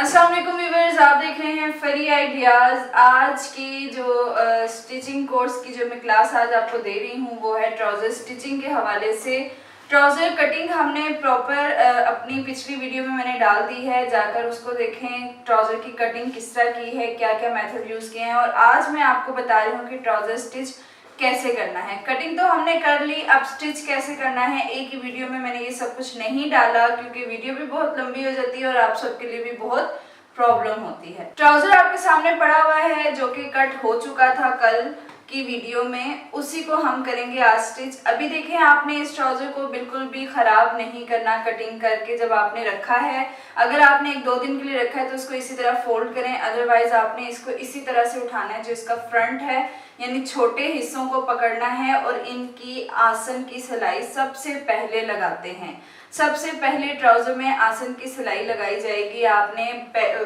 अस्सलाम वालेकुम व्यूअर्स, आप देख रहे हैं फरी आइडियाज़। आज की जो स्टिचिंग कोर्स की जो मैं क्लास आज आपको दे रही हूँ वो है ट्राउज़र स्टिचिंग के हवाले से। ट्राउज़र कटिंग हमने प्रॉपर अपनी पिछली वीडियो में मैंने डाल दी है, जाकर उसको देखें ट्राउज़र की कटिंग किस तरह की है, क्या क्या मेथड यूज़ किए हैं। और आज मैं आपको बता रही हूँ कि ट्राउज़र स्टिच कैसे करना है। कटिंग तो हमने कर ली, अब स्टिच कैसे करना है। एक ही वीडियो में मैंने ये सब कुछ नहीं डाला क्योंकि वीडियो भी बहुत लंबी हो जाती है और आप सबके लिए भी बहुत प्रॉब्लम होती है। ट्राउजर आपके सामने पड़ा हुआ है जो कि कट हो चुका था कल की वीडियो में, उसी को हम करेंगे आज स्टिच। अभी देखें, आपने इस ट्राउजर को बिल्कुल भी खराब नहीं करना कटिंग करके। जब आपने रखा है, अगर आपने 1-2 दिन के लिए रखा है तो उसको इसी तरह फोल्ड करें, अदरवाइज आपने इसको इसी तरह से उठाना है। जो इसका फ्रंट है यानी छोटे हिस्सों को पकड़ना है और इनकी आसन की सिलाई सबसे पहले लगाते हैं। सबसे पहले ट्राउजर में आसन की सिलाई लगाई जाएगी। आपने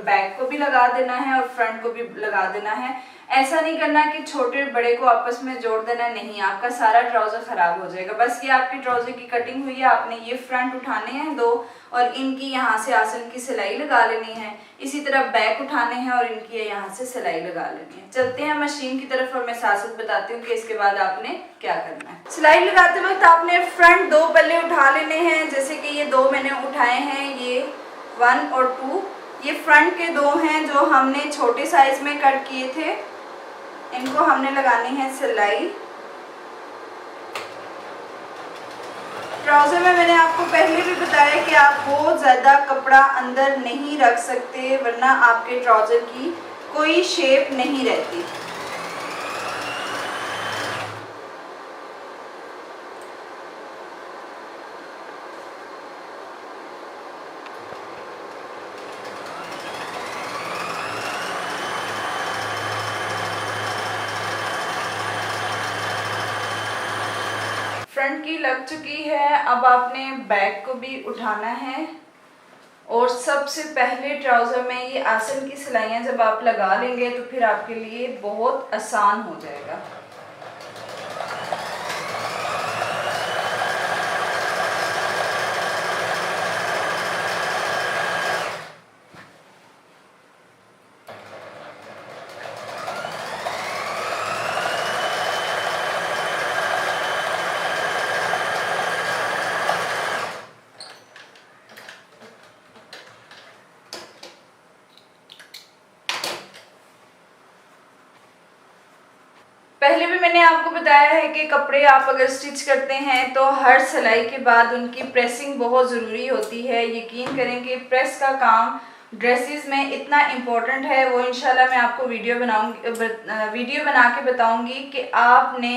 बैक को भी लगा देना है और फ्रंट को भी लगा देना है। ऐसा नहीं करना कि छोटे बड़े को आपस में जोड़ देना, नहीं, आपका सारा ट्राउजर खराब हो जाएगा। बस ये आपकी ट्राउजर की कटिंग हुई है, आपने ये फ्रंट उठाने हैं 2 और इनकी यहाँ से आसन की सिलाई लगा लेनी है। इसी तरह बैक उठाने हैं और इनकी यहाँ से सिलाई लगा लेनी है। चलते हैं मशीन की तरफ और मैं साथ साथ बताती हूँ कि इसके बाद आपने क्या करना है। सिलाई लगाते वक्त आपने फ्रंट 2 पल्ले उठा लेने हैं। जैसे कि ये 2 मैंने उठाए हैं, ये 1 और 2, ये फ्रंट के 2 हैं जो हमने छोटे साइज में कट किए थे। इनको हमने लगानी है सिलाई। ट्राउजर में मैंने आपको पहले भी बताया कि आप बहुत ज़्यादा कपड़ा अंदर नहीं रख सकते, वरना आपके ट्राउजर की कोई शेप नहीं रहती। फ्रंट की लग चुकी है, अब आपने बैक को भी उठाना है। और सबसे पहले ट्राउज़र में ये आसन की सिलाइयाँ जब आप लगा लेंगे तो फिर आपके लिए बहुत आसान हो जाएगा। पहले भी मैंने आपको बताया है कि कपड़े आप अगर स्टिच करते हैं तो हर सिलाई के बाद उनकी प्रेसिंग बहुत ज़रूरी होती है। यकीन करें कि प्रेस का काम ड्रेसेस में इतना इम्पोर्टेंट है। वो इंशाल्लाह मैं आपको वीडियो बना के बताऊंगी कि आपने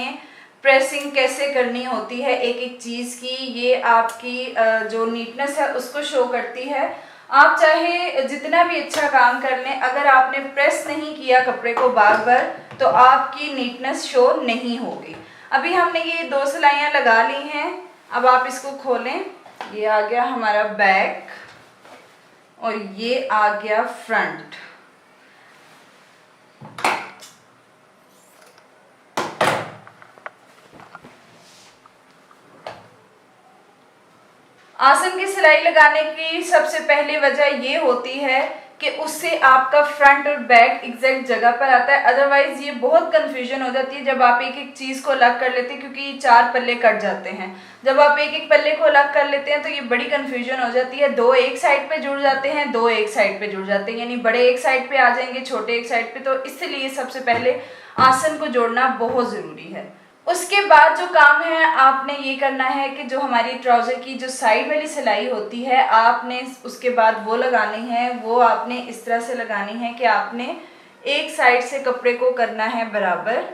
प्रेसिंग कैसे करनी होती है एक एक चीज़ की। ये आपकी जो नीटनेस है उसको शो करती है। आप चाहे जितना भी अच्छा काम कर लें, अगर आपने प्रेस नहीं किया कपड़े को बार बार तो आपकी नीटनेस शो नहीं होगी। अभी हमने ये 2 सिलाइयाँ लगा ली हैं। अब आप इसको खोलें, ये आ गया हमारा बैक और ये आ गया फ्रंट। आसन की सिलाई लगाने की सबसे पहली वजह ये होती है कि उससे आपका फ्रंट और बैक एग्जैक्ट जगह पर आता है। अदरवाइज ये बहुत कंफ्यूजन हो जाती है जब आप एक एक चीज़ को अलग कर लेते हैं, क्योंकि 4 पल्ले कट जाते हैं। जब आप एक एक पल्ले को अलग कर लेते हैं तो ये बड़ी कंफ्यूजन हो जाती है। 2 एक साइड पे जुड़ जाते हैं, 2 एक साइड पे जुड़ जाते हैं, यानी बड़े एक साइड पे आ जाएंगे, छोटे एक साइड पे। तो इसलिए सबसे पहले आसन को जोड़ना बहुत ज़रूरी है। उसके बाद जो काम है आपने ये करना है कि जो हमारी ट्राउज़र की जो साइड वाली सिलाई होती है, आपने उसके बाद वो लगानी है। वो आपने इस तरह से लगानी है कि आपने एक साइड से कपड़े को करना है बराबर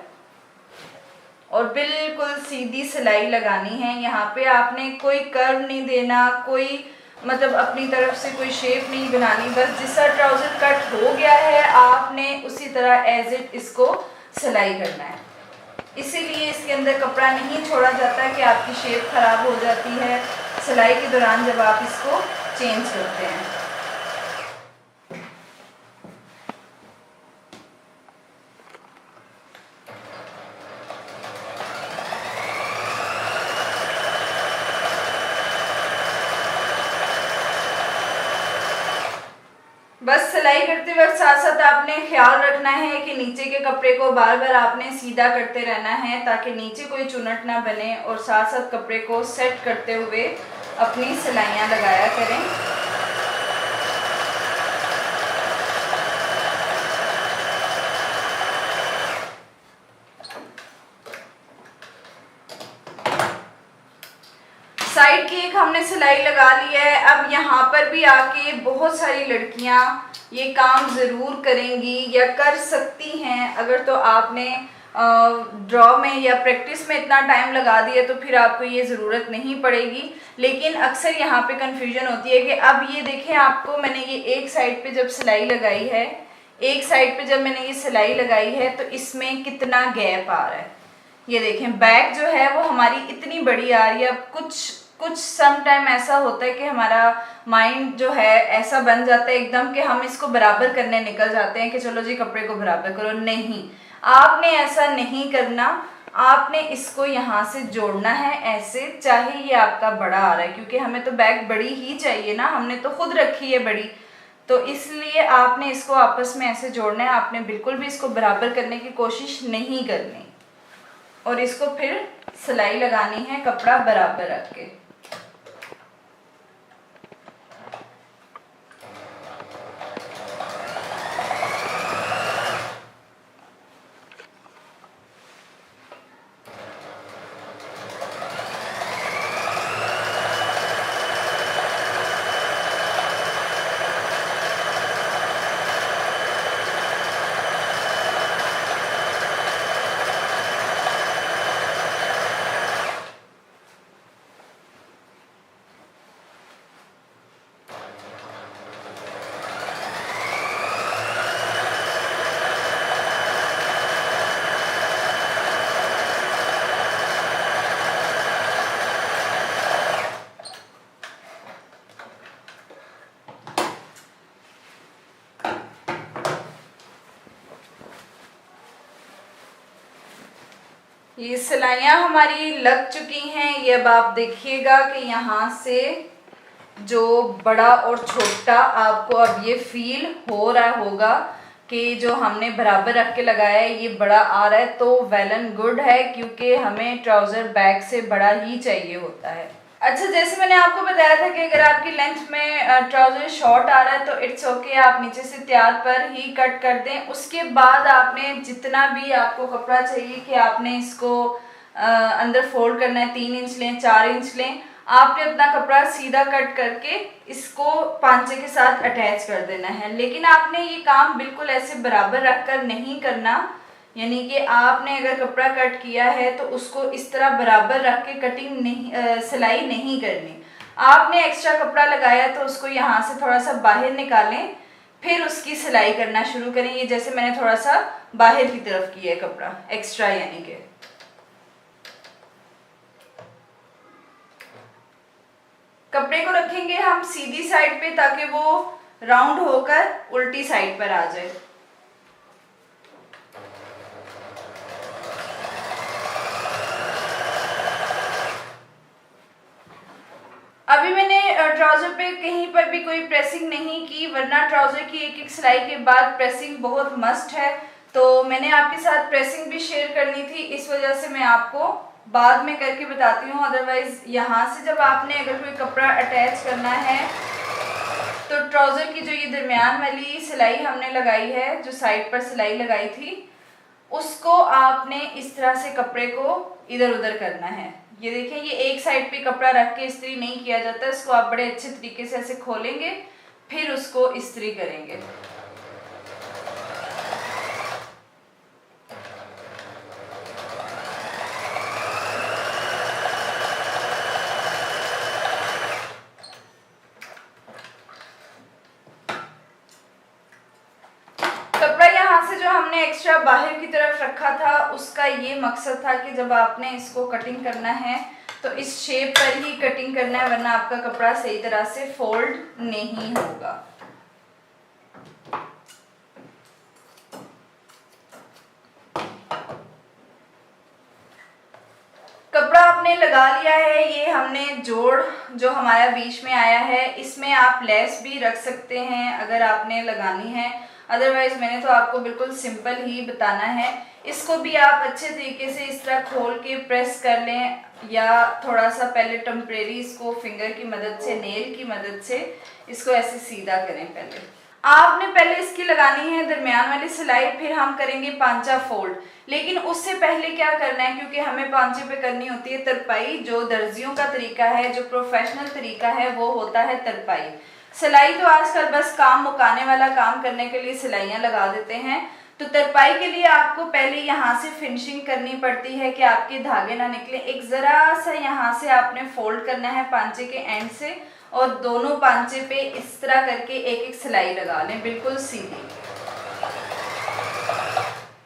और बिल्कुल सीधी सिलाई लगानी है। यहाँ पे आपने कोई कर्व नहीं देना, कोई मतलब अपनी तरफ से कोई शेप नहीं बनानी। बस जिसका ट्राउज़र कट हो गया है आपने उसी तरह एज इट इसको सिलाई करना है। इसीलिए इसके अंदर कपड़ा नहीं छोड़ा जाता कि आपकी शेप ख़राब हो जाती है सिलाई के दौरान जब आप इसको चेंज करते हैं। बस सिलाई करते वक्त साथ साथ आपने ख्याल रखना है कि नीचे के कपड़े को बार बार आपने सीधा करते रहना है ताकि नीचे कोई चुनट ना बने, और साथ साथ कपड़े को सेट करते हुए अपनी सिलाइयाँ लगाया करें। साइड की एक हमने सिलाई लगा ली है। अब यहाँ पर भी आके बहुत सारी लड़कियाँ ये काम ज़रूर करेंगी या कर सकती हैं। अगर तो आपने ड्रॉ में या प्रैक्टिस में इतना टाइम लगा दिया तो फिर आपको ये ज़रूरत नहीं पड़ेगी। लेकिन अक्सर यहाँ पे कंफ्यूजन होती है कि अब ये देखें, आपको मैंने ये एक साइड पे जब सिलाई लगाई है, एक साइड पे जब मैंने ये सिलाई लगाई है तो इसमें कितना गैप आ रहा है। ये देखें, बैक जो है वो हमारी इतनी बड़ी आ रही है। अब कुछ सम टाइम ऐसा होता है कि हमारा माइंड जो है ऐसा बन जाता है एकदम कि हम इसको बराबर करने निकल जाते हैं कि चलो जी कपड़े को बराबर करो। नहीं, आपने ऐसा नहीं करना। आपने इसको यहाँ से जोड़ना है ऐसे, चाहे ये आपका बड़ा आ रहा है, क्योंकि हमें तो बैग बड़ी ही चाहिए ना, हमने तो खुद रखी है बड़ी, तो इसलिए आपने इसको आपस में ऐसे जोड़ना है। आपने बिल्कुल भी इसको बराबर करने की कोशिश नहीं करनी, और इसको फिर सिलाई लगानी है कपड़ा बराबर रख के। ये सिलाइयाँ हमारी लग चुकी हैं। ये अब आप देखिएगा कि यहाँ से जो बड़ा और छोटा आपको अब ये फील हो रहा होगा कि जो हमने बराबर रख के लगाया है ये बड़ा आ रहा है, तो वेल एंड गुड है, क्योंकि हमें ट्राउज़र बैक से बड़ा ही चाहिए होता है। अच्छा, जैसे मैंने आपको बताया था कि अगर आपकी लेंथ में ट्राउज़र शॉर्ट आ रहा है तो इट्स ओके, आप नीचे से तैयार पर ही कट कर दें। उसके बाद आपने जितना भी आपको कपड़ा चाहिए कि आपने इसको अंदर फोल्ड करना है, 3 इंच लें, 4 इंच लें, आपने अपना कपड़ा सीधा कट करके इसको पांचे के साथ अटैच कर देना है। लेकिन आपने ये काम बिल्कुल ऐसे बराबर रख कर नहीं करना, यानी कि आपने अगर कपड़ा कट किया है तो उसको इस तरह बराबर रख के कटिंग नहीं सिलाई नहीं करनी। आपने एक्स्ट्रा कपड़ा लगाया तो उसको यहाँ से थोड़ा सा बाहर निकालें, फिर उसकी सिलाई करना शुरू करें। ये जैसे मैंने थोड़ा सा बाहर की तरफ किया है कपड़ा एक्स्ट्रा, यानी कि कपड़े को रखेंगे हम सीधी साइड पे ताकि वो राउंड होकर उल्टी साइड पर आ जाए। अभी मैंने ट्राउजर पे कहीं पर भी कोई प्रेसिंग नहीं की, वरना ट्राउजर की एक एक सिलाई के बाद प्रेसिंग बहुत मस्ट है। तो मैंने आपके साथ प्रेसिंग भी शेयर करनी थी, इस वजह से मैं आपको बाद में करके बताती हूँ। अदरवाइज यहाँ से जब आपने अगर कोई कपड़ा अटैच करना है तो ट्राउजर की जो ये दरमियान वाली सिलाई हमने लगाई है, जो साइड पर सिलाई लगाई थी, उसको आपने इस तरह से कपड़े को इधर उधर करना है। ये देखें, ये एक साइड पे कपड़ा रख के इस्त्री नहीं किया जाता, इसको आप बड़े अच्छे तरीके से ऐसे खोलेंगे, फिर उसको इस्त्री करेंगे। हमने एक्स्ट्रा बाहर की तरफ रखा था, उसका ये मकसद था कि जब आपने इसको कटिंग करना है तो इस शेप पर ही कटिंग करना है, वरना आपका कपड़ा सही तरह से फोल्ड नहीं होगा। कपड़ा आपने हमने लगा लिया है, ये हमने जोड़ जो हमारा बीच में आया है, इसमें आप लेस भी रख सकते हैं अगर आपने लगानी है, अदरवाइज मैंने तो आपको बिल्कुल सिंपल ही बताना है। इसको भी आप अच्छे तरीके से इस तरह खोल के प्रेस कर लें, या थोड़ा सा पहले टेम्परेरी इसको फिंगर की मदद से, नेल की मदद से इसको ऐसे सीधा करें। पहले आपने इसकी लगानी है दरमियान वाली सिलाई, फिर हम करेंगे पांचा फोल्ड। लेकिन उससे पहले क्या करना है, क्योंकि हमें पांचे पे करनी होती है तरपाई। जो दर्जियों का तरीका है, जो प्रोफेशनल तरीका है, वो होता है तरपाई। सिलाई तो आजकल बस काम मुकाने वाला काम करने के लिए सिलाइयाँ लगा देते हैं, तो तरपाई के लिए आपको पहले यहाँ से फिनिशिंग करनी पड़ती है कि आपके धागे ना निकले। एक ज़रा सा यहाँ से आपने फोल्ड करना है पांचे के एंड से, और दोनों पांचे पे इस तरह करके एक एक सिलाई लगा लें, बिल्कुल सीधी,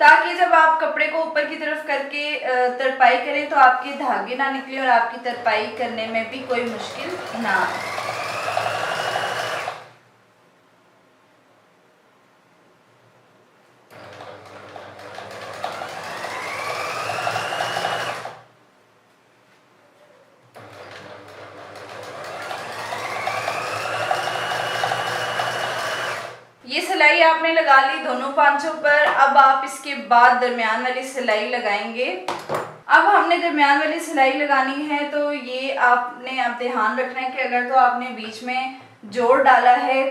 ताकि जब आप कपड़े को ऊपर की तरफ करके तरपाई करें तो आपके धागे ना निकले और आपकी तरपाई करने में भी कोई मुश्किल ना आए। ये सिलाई आपने लगा ली दोनों पांचों पर। अब आप इसके बाद दरमियान वाली सिलाई लगाएंगे। अब हमने दरमियान वाली सिलाई लगानी है, तो ये आपने अब ध्यान रखना है कि अगर तो आपने बीच में जोड़ डाला है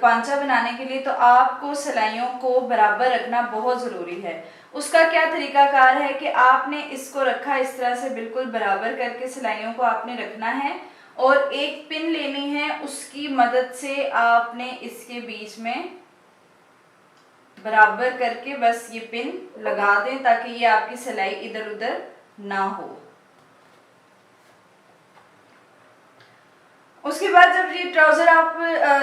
पांचा बनाने के लिए, तो आपको सिलाइयों को बराबर रखना बहुत ज़रूरी है। उसका क्या तरीकाकार है कि आपने इसको रखा इस तरह से, बिल्कुल बराबर करके सिलाइयों को आपने रखना है, और एक पिन लेनी है, उसकी मदद से आपने इसके बीच में बराबर करके बस ये पिन लगा दें, ताकि ये आपकी सिलाई इधर उधर ना हो। उसके बाद जब ये ट्राउज़र आप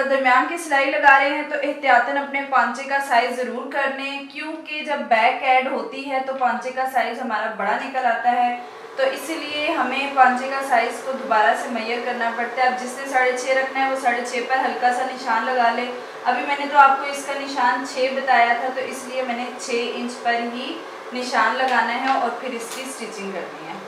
दरमियान की सिलाई लगा रहे हैं, तो एहतियातन अपने पांचे का साइज़ ज़रूर कर लें, क्योंकि जब बैक ऐड होती है तो पांचे का साइज़ हमारा बड़ा निकल आता है, तो इसीलिए हमें पांचे का साइज़ को दोबारा से मैयर करना पड़ता है। अब जिसने 6.5 रखना है वो 6.5 पर हल्का सा निशान लगा ले। अभी मैंने तो आपको इसका निशान 6 बताया था, तो इसलिए मैंने 6 इंच पर ही निशान लगाना है और फिर इसकी स्टिचिंग करनी है।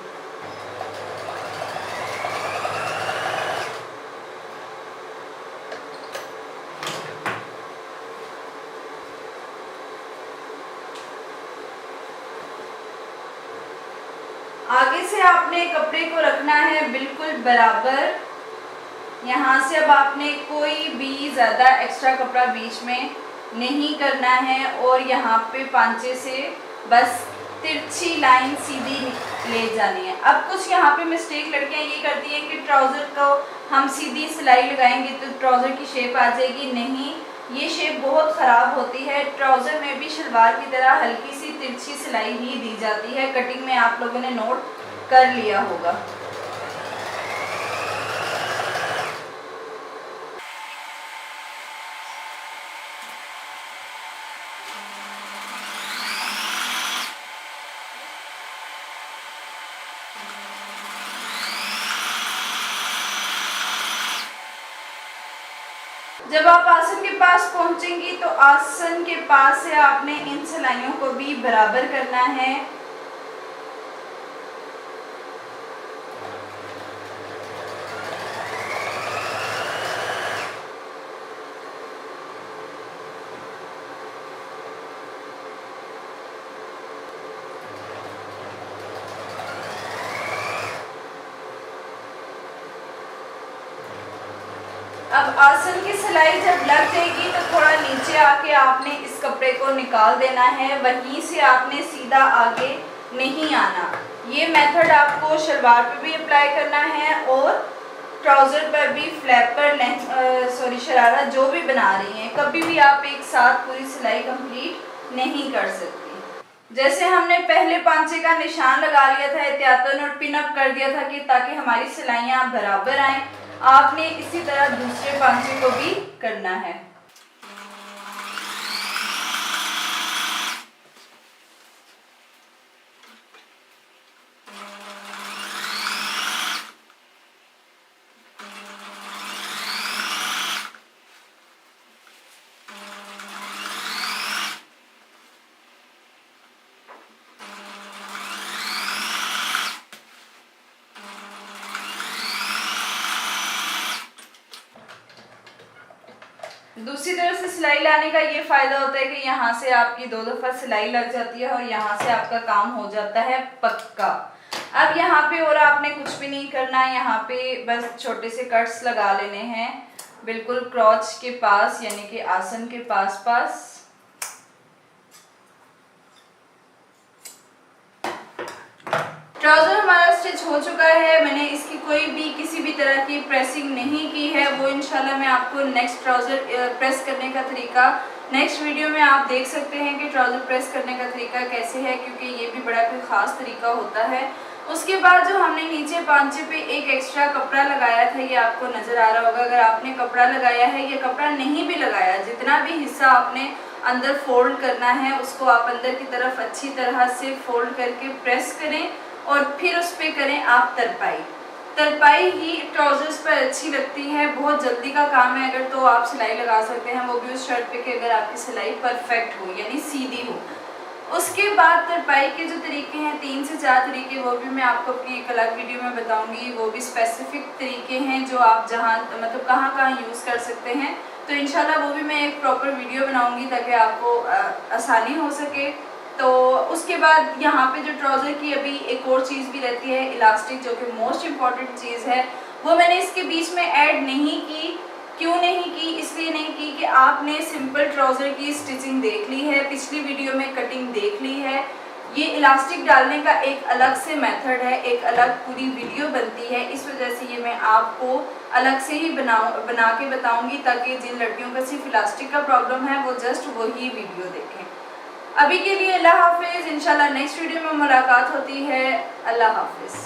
आगे से आपने कपड़े को रखना है बिल्कुल बराबर। यहाँ से अब आपने कोई भी ज़्यादा एक्स्ट्रा कपड़ा बीच में नहीं करना है, और यहाँ पे पांचे से बस तिरछी लाइन सीधी ले जानी है। अब कुछ यहाँ पे मिस्टेक लड़कियाँ ये करती हैं कि ट्राउज़र को हम सीधी सिलाई लगाएंगे तो ट्राउज़र की शेप आ जाएगी। नहीं, ये शेप बहुत ख़राब होती है। ट्राउज़र में भी शलवार की तरह हल्की सी तिरछी सिलाई ही दी जाती है। कटिंग में आप लोगों ने नोट कर लिया होगा। जब आप आसन के पास पहुंचेंगी तो आसन के पास से आपने इन सिलाइयों को भी बराबर करना है। अब आसन की सिलाई जब लग जाएगी तो थोड़ा नीचे आके आपने इस कपड़े को निकाल देना है, वहीं से आपने सीधा आगे नहीं आना। ये मेथड आपको शलवार पे भी अप्लाई करना है और ट्राउज़र पर भी, फ्लैप पर, शरारा जो भी बना रही हैं, कभी भी आप एक साथ पूरी सिलाई कंप्लीट नहीं कर सकती। जैसे हमने पहले पांचे का निशान लगा लिया था एहतियातन और पिन अप कर दिया था कि ताकि हमारी सिलाइयाँ बराबर आएँ, आपने इसी तरह दूसरे पांचे को भी करना है। दूसरी तरफ से सिलाई लाने का ये फायदा होता है कि यहाँ से आपकी 2 दफा सिलाई लग जाती है और यहाँ से आपका काम हो जाता है पक्का। अब यहाँ पे और आपने कुछ भी नहीं करना, यहाँ पे बस छोटे से कट्स लगा लेने हैं बिल्कुल क्रॉच के पास, यानी कि आसन के पास। ट्राउजर हमारा स्टिच हो चुका है। मैंने इसकी कोई भी किसी भी तरह की प्रेसिंग नहीं की है, वो इंशाल्लाह मैं आपको नेक्स्ट ट्राउजर प्रेस करने का तरीका नेक्स्ट वीडियो में आप देख सकते हैं कि ट्राउजर प्रेस करने का तरीका कैसे है, क्योंकि ये भी बड़ा कोई ख़ास तरीका होता है। उसके बाद जो हमने नीचे पांचे पे एक एक्स्ट्रा कपड़ा लगाया था, ये आपको नज़र आ रहा होगा। अगर आपने कपड़ा लगाया है या कपड़ा नहीं भी लगाया, जितना भी हिस्सा आपने अंदर फोल्ड करना है उसको आप अंदर की तरफ अच्छी तरह से फोल्ड करके प्रेस करें और फिर उस पर करें आप तरपाई ही ट्राउजर्स पर अच्छी लगती है। बहुत जल्दी का काम है, अगर तो आप सिलाई लगा सकते हैं, वो भी उस शर्ट पे कि अगर आपकी सिलाई परफेक्ट हो यानी सीधी हो। उसके बाद तरपाई के जो तरीके हैं 3 से 4 तरीके, वो भी मैं आपको अपनी एक अलग वीडियो में बताऊंगी। वो भी स्पेसिफिक तरीके हैं जो आप जहाँ मतलब कहाँ यूज़ कर सकते हैं। तो इंशाल्लाह वो भी मैं एक प्रॉपर वीडियो बनाऊंगी ताकि आपको आसानी हो सके। तो उसके बाद यहाँ पे जो ट्राउज़र की अभी एक और चीज़ भी रहती है, इलास्टिक, जो कि मोस्ट इम्पॉर्टेंट चीज़ है। वो मैंने इसके बीच में ऐड नहीं की। क्यों नहीं की? इसलिए नहीं की कि आपने सिंपल ट्राउज़र की स्टिचिंग देख ली है, पिछली वीडियो में कटिंग देख ली है। ये इलास्टिक डालने का एक अलग से मेथड है, एक अलग पूरी वीडियो बनती है। इस वजह से ये मैं आपको अलग से ही बना के बताऊंगी, ताकि जिन लड़कियों का सिर्फ इलास्टिक का प्रॉब्लम है वो जस्ट वही वीडियो देखें। अभी के लिए अल्लाह हाफिज़। इंशाल्लाह नेक्स्ट वीडियो में मुलाकात होती है। अल्लाह हाफिज़।